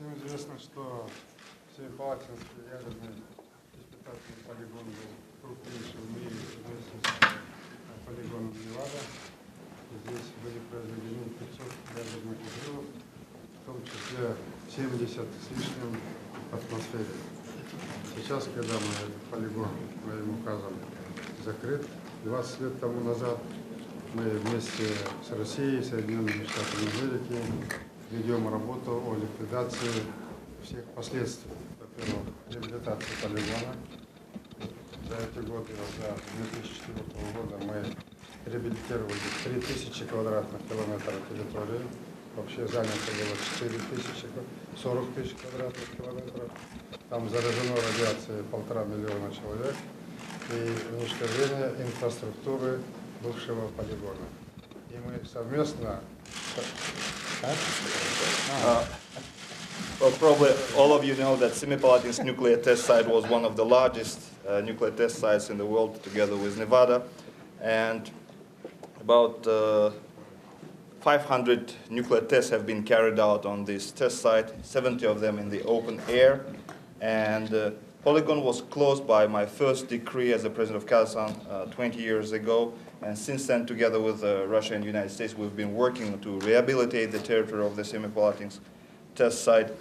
Всем известно, что Семипалатинский ядерный испытательный полигон был крупнейший в мире, полигон Невада. Здесь были произведены 500 ядерных взрывов, в том числе 70 с лишним в атмосфере. Сейчас, когда мы этот полигон моим указом закрыт, 20 лет тому назад мы вместе с Россией, Соединенными Штатами Америки ведем работу о ликвидации всех последствий. Во-первых, реабилитации полигона. За эти годы, до 2004 года мы реабилитировали 3000 квадратных километров территории. Вообще занято было 40 тысяч квадратных километров. Там заражено радиацией 1,5 миллиона человек. И уничтожение инфраструктуры бывшего полигона. И мы совместно... Well, probably all of you know that Semipalatinsk nuclear test site was one of the largest nuclear test sites in the world, together with Nevada. And about 500 nuclear tests have been carried out on this test site, 70 of them in the open air. And Polygon was closed by my first decree as the president of Kazakhstan 20 years ago. And since then, together with Russia and the United States, we've been working to rehabilitate the territory of the Semipalatinsk test site.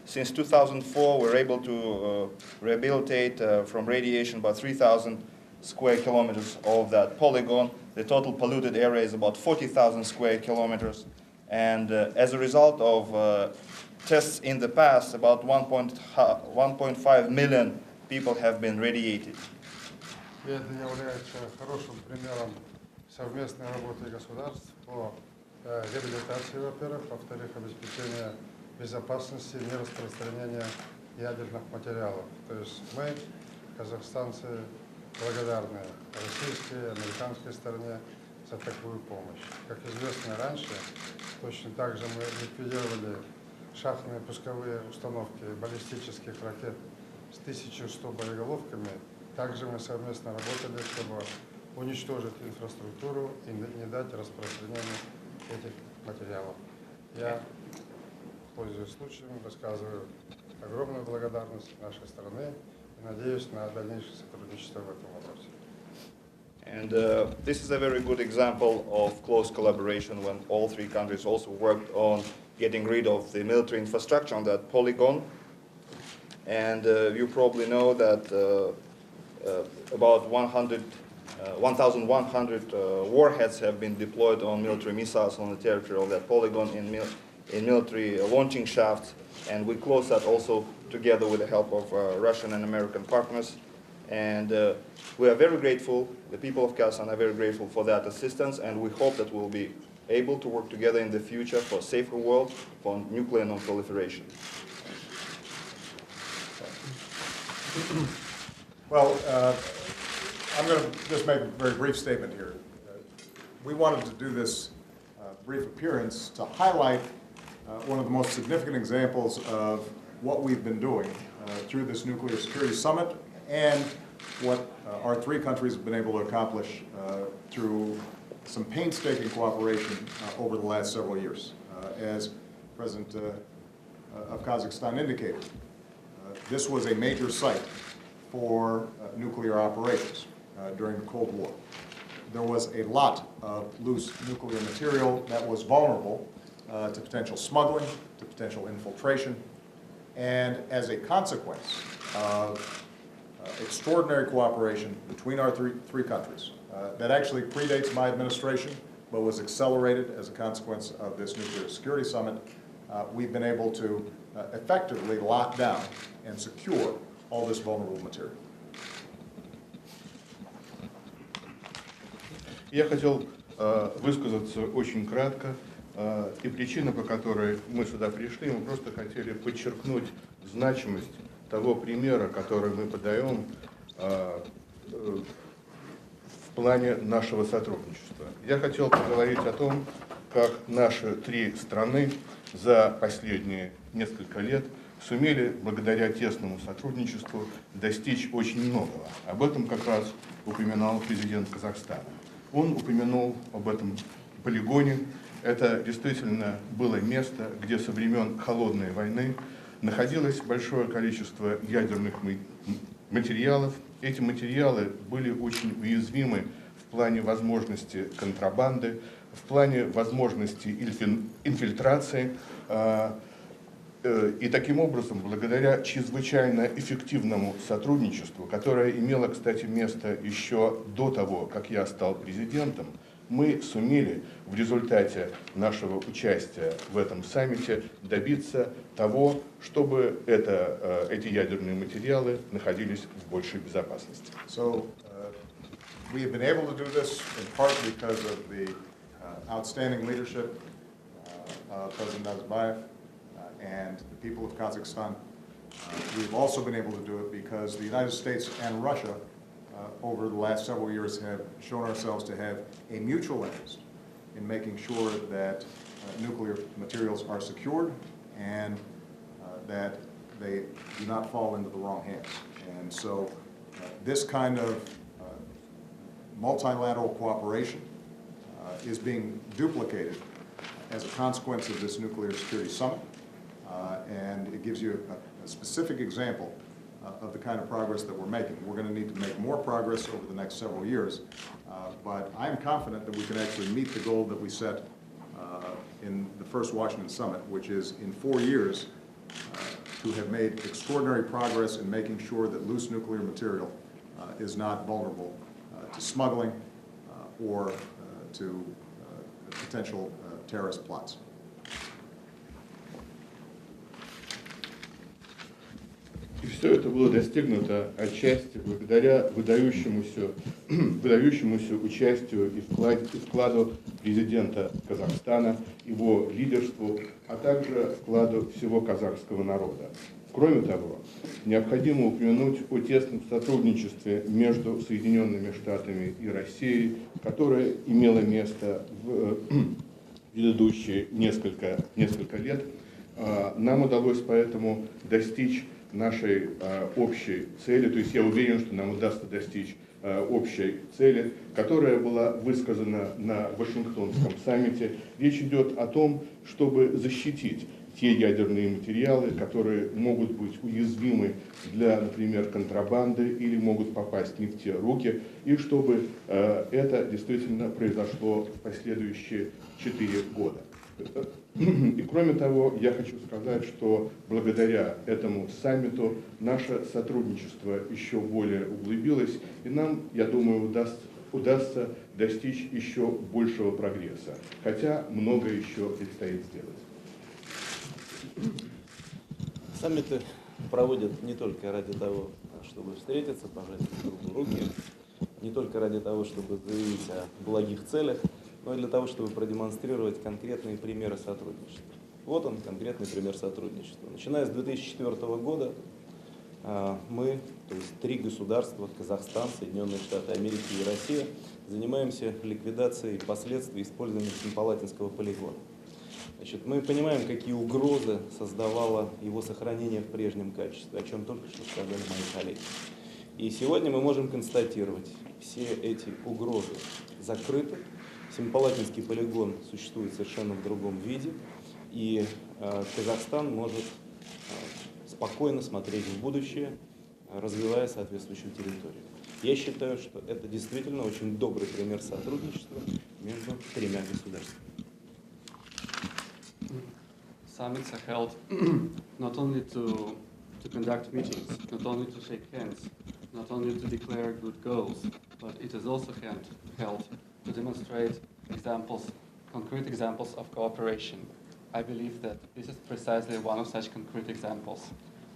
Since 2004, we're able to rehabilitate from radiation about 3,000 square kilometers of that polygon. The total polluted area is about 40,000 square kilometers. And as a result of tests in the past, about 1.5 million people have been radiated. И это является хорошим примером совместной работы государств по реабилитации, во-первых, во-вторых, обеспечения безопасности и нераспространения ядерных материалов. То есть мы, казахстанцы, благодарны российской и американской стороне за такую помощь. Как известно раньше, точно так же мы ликвидировали шахтные пусковые установки баллистических ракет с 1100 боеголовками. Также мы совместно работали, чтобы уничтожить инфраструктуру и не дать распространения этих материалов. Я, пользуясь случаем, высказываю огромную благодарность нашей страны и надеюсь на дальнейшее сотрудничество в этом вопросе. And this is a very good example of close collaboration when all three countries also worked on getting rid of the military infrastructure on that polygon. And you probably know that about 1,100 warheads have been deployed on military missiles on the territory of that polygon in military launching shafts. And we closed that also together with the help of Russian and American partners. And we are very grateful, the people of Kazakhstan are very grateful for that assistance, and we hope that we'll be able to work together in the future for a safer world, for nuclear non-proliferation. Well, I'm going to just make a very brief statement here. We wanted to do this brief appearance to highlight one of the most significant examples of what we've been doing through this Nuclear Security Summit and what our three countries have been able to accomplish through some painstaking cooperation over the last several years. As President of Kazakhstan indicated, this was a major site for nuclear operations during the Cold War. There was a lot of loose nuclear material that was vulnerable to potential smuggling, to potential infiltration, and as a consequence of extraordinary cooperation between our three countries that actually predates my administration, but was accelerated as a consequence of this Nuclear Security Summit, we've been able to effectively lock down and secure all this vulnerable material. Я хотел высказаться очень кратко, и причина, по которой мы сюда пришли, мы просто хотели подчеркнуть значимость того примера, который мы подаем в плане нашего сотрудничества. Я хотел поговорить о том, как наши три страны за последние несколько лет сумели, благодаря тесному сотрудничеству, достичь очень многого. Об этом как раз упоминал президент Казахстана. Он упомянул об этом полигоне, Это действительно было место, где со времен Холодной войны находилось большое количество ядерных материалов. Эти материалы были очень уязвимы в плане возможности контрабанды, в плане возможности инфильтрации. И таким образом, благодаря чрезвычайно эффективному сотрудничеству, которое имело, кстати, место еще до того, как я стал президентом, мы сумели в результате нашего участия в этом саммите добиться того, чтобы эти ядерные материалы находились в большей безопасности. So, we have been able to do this in part because of the outstanding leadership of President Nazarbayev and the people of Kazakhstan. We've also been able to do it because the United States and Russia over the last several years have shown ourselves to have a mutual interest in making sure that nuclear materials are secured and that they do not fall into the wrong hands. And so this kind of multilateral cooperation is being duplicated as a consequence of this nuclear security summit. And it gives you a specific example of the kind of progress that we're making. We're going to need to make more progress over the next several years, but I'm confident that we can actually meet the goal that we set in the first Washington summit, which is in 4 years to have made extraordinary progress in making sure that loose nuclear material is not vulnerable to smuggling or to potential terrorist plots. И все это было достигнуто отчасти благодаря выдающемуся участию и вкладу президента Казахстана, его лидерству, а также вкладу всего казахского народа. Кроме того, необходимо упомянуть о тесном сотрудничестве между Соединенными Штатами и Россией, которое имело место в предыдущие несколько лет. Нам удалось поэтому достичь нашей общей цели, то есть я уверен, что нам удастся достичь общей цели, которая была высказана на Вашингтонском саммите. Речь идет о том, чтобы защитить те ядерные материалы, которые могут быть уязвимы для, например, контрабанды или могут попасть не в те руки, и чтобы это действительно произошло в последующие 4 года. И кроме того, я хочу сказать, что благодаря этому саммиту наше сотрудничество еще более углубилось, и нам, я думаю, удастся достичь еще большего прогресса, хотя многое еще предстоит сделать. Саммиты проводят не только ради того, чтобы встретиться, пожать друг другу руки, не только ради того, чтобы заявить о благих целях, но и для того, чтобы продемонстрировать конкретные примеры сотрудничества. Вот он, конкретный пример сотрудничества. Начиная с 2004 года мы, то есть 3 государства, Казахстан, Соединенные Штаты Америки и Россия, занимаемся ликвидацией последствий использования Семипалатинского полигона. Значит, мы понимаем, какие угрозы создавало его сохранение в прежнем качестве, о чем только что сказали мои коллеги. И сегодня мы можем констатировать, все эти угрозы закрыты. Семипалатинский полигон существует совершенно в другом виде, и Казахстан может спокойно смотреть в будущее, развивая соответствующую территорию. Я считаю, что это действительно очень добрый пример сотрудничества между 3 государствами. Summits are held not only to conduct meetings, not only to shake hands, not only to declare good goals, but it is also held to demonstrate examples, concrete examples of cooperation. I believe that this is precisely one of such concrete examples.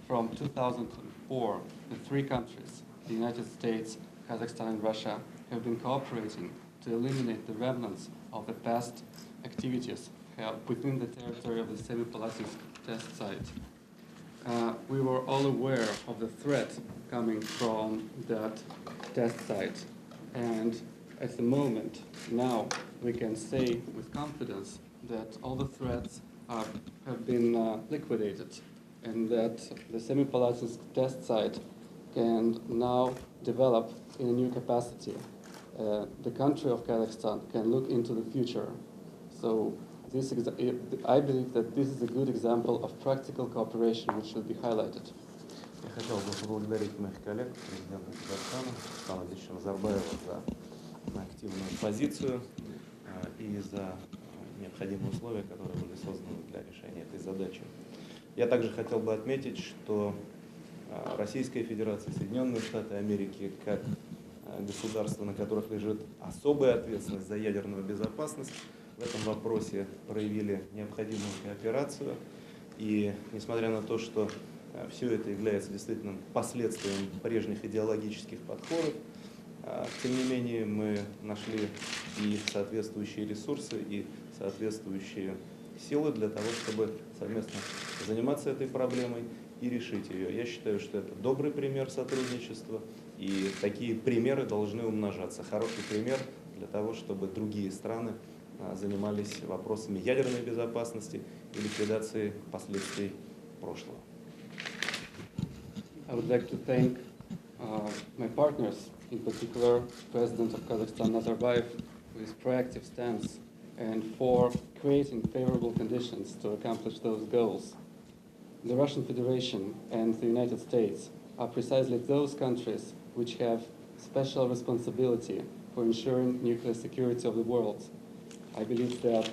From 2004, the 3 countries, the United States, Kazakhstan and Russia, have been cooperating to eliminate the remnants of the past activities within the territory of the Semipalatinsk test site. We were all aware of the threat coming from that test site, and at the moment, now, we can say with confidence that all the threats have been liquidated, and that the Semipalatinsk test site can now develop in a new capacity. The country of Kazakhstan can look into the future. So I believe that this is a good example of practical cooperation which should be highlighted. Я хотел бы поблагодарить моих коллег, президента Казахстана, Нурсултана Назарбаева, за активную позицию и за необходимые условия, которые были созданы для решения этой задачи. Я также хотел бы отметить, что Российская Федерация, Соединенные Штаты Америки, как государства, на которых лежит особая ответственность за ядерную безопасность, в этом вопросе проявили необходимую кооперацию. И несмотря на то, что все это является действительно последствием прежних идеологических подходов, тем не менее мы нашли и соответствующие ресурсы, и соответствующие силы для того, чтобы совместно заниматься этой проблемой и решить ее. Я считаю, что это добрый пример сотрудничества, и такие примеры должны умножаться. Хороший пример для того, чтобы другие страны занимались вопросами ядерной безопасности и ликвидации последствий прошлого. I would like to thank my partners, in particular President of Kazakhstan Nazarbayev, for his proactive stance and for creating favorable conditions to accomplish those goals. The Russian Federation and the United States are precisely those countries which have special responsibility for ensuring nuclear security of the world. I believe that,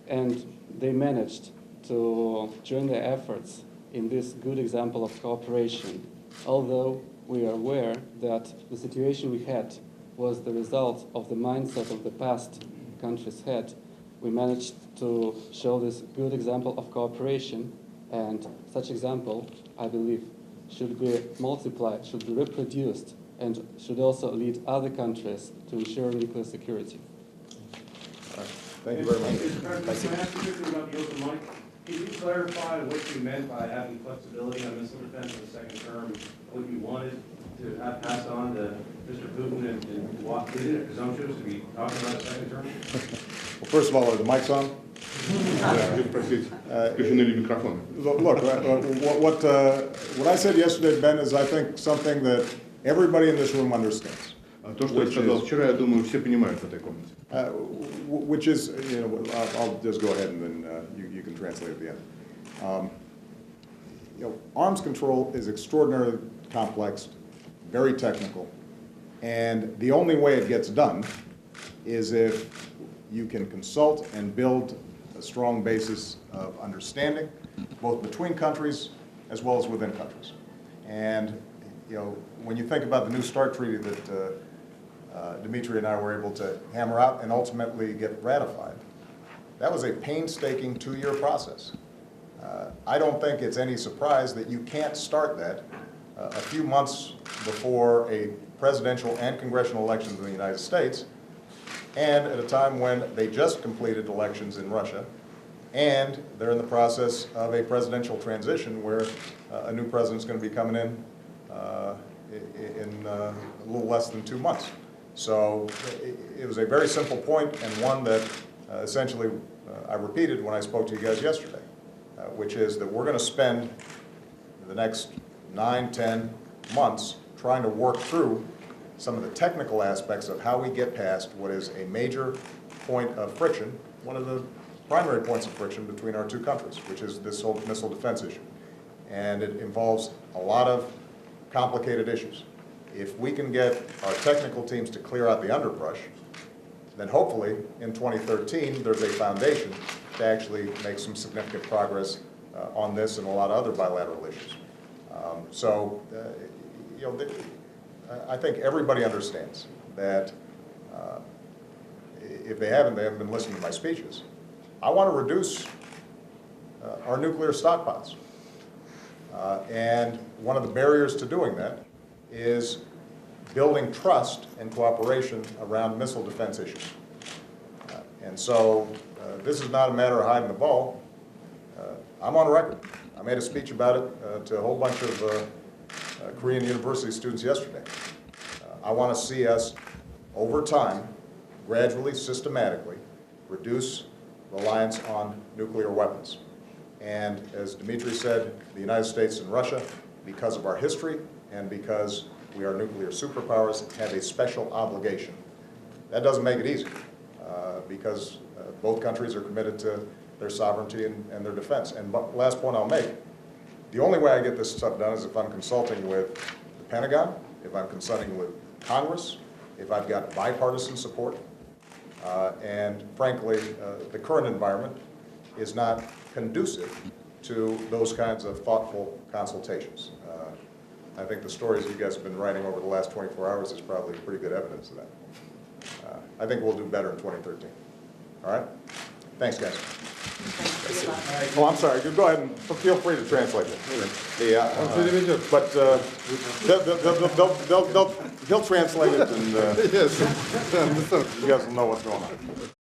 and they managed to join their efforts in this good example of cooperation, although we are aware that the situation we had was the result of the mindset of the past countries had. We managed to show this good example of cooperation, and such example, I believe, should be multiplied, should be reproduced, and should also lead other countries to ensure nuclear security. Thank you very much. Can I ask you quickly about the open mic? Can you clarify what you meant by having flexibility on missile defense in the second term? What you wanted to have passed on to Mr. Putin and what isn't it presumptuous to be talking about a second term? Well, first of all, are the mics on? Look, what I said yesterday, Ben, is I think something that everybody in this room understands. То, что я сказал вчера, я думаю, все понимают в этой комнате. Which is, you know, I'll just go ahead and then you can translate at the end. You know, arms control is extraordinarily complex, very technical, and the only way it gets done is if you can consult and build a strong basis of understanding, both between countries as well as within countries. And you know, when you think about the New START treaty that Dmitry and I were able to hammer out and ultimately get ratified, that was a painstaking 2-year process. I don't think it's any surprise that you can't start that a few months before a presidential and congressional elections in the United States, and at a time when they just completed elections in Russia, and they're in the process of a presidential transition where a new president's going to be coming in a little less than 2 months. So it was a very simple point, and one that essentially I repeated when I spoke to you guys yesterday, which is that we're going to spend the next 9-10 months trying to work through some of the technical aspects of how we get past what is a major point of friction, one of the primary points of friction between our two countries, which is this whole missile defense issue. And it involves a lot of complicated issues. If we can get our technical teams to clear out the underbrush, then hopefully in 2013 there's a foundation to actually make some significant progress on this and a lot of other bilateral issues. You know, I think everybody understands that if they haven't been listening to my speeches, I want to reduce our nuclear stockpiles. And one of the barriers to doing that is building trust and cooperation around missile defense issues. And so this is not a matter of hiding the ball. I'm on record. I made a speech about it to a whole bunch of Korean university students yesterday. I want to see us, over time, gradually, systematically, reduce reliance on nuclear weapons. And as Dmitry said, the United States and Russia, because of our history and because we are nuclear superpowers, have a special obligation. That doesn't make it easy, because Both countries are committed to their sovereignty and their defense. And last point I'll make, the only way I get this stuff done is if I'm consulting with the Pentagon, if I'm consulting with Congress, if I've got bipartisan support, and frankly, the current environment is not conducive to those kinds of thoughtful consultations. I think the stories you guys have been writing over the last 24 hours is probably pretty good evidence of that. I think we'll do better in 2013. All right? Thanks, guys. Oh, I'm sorry. You go ahead and feel free to translate it. Yeah, but he'll translate it, and Yes. you guys will know what's going on.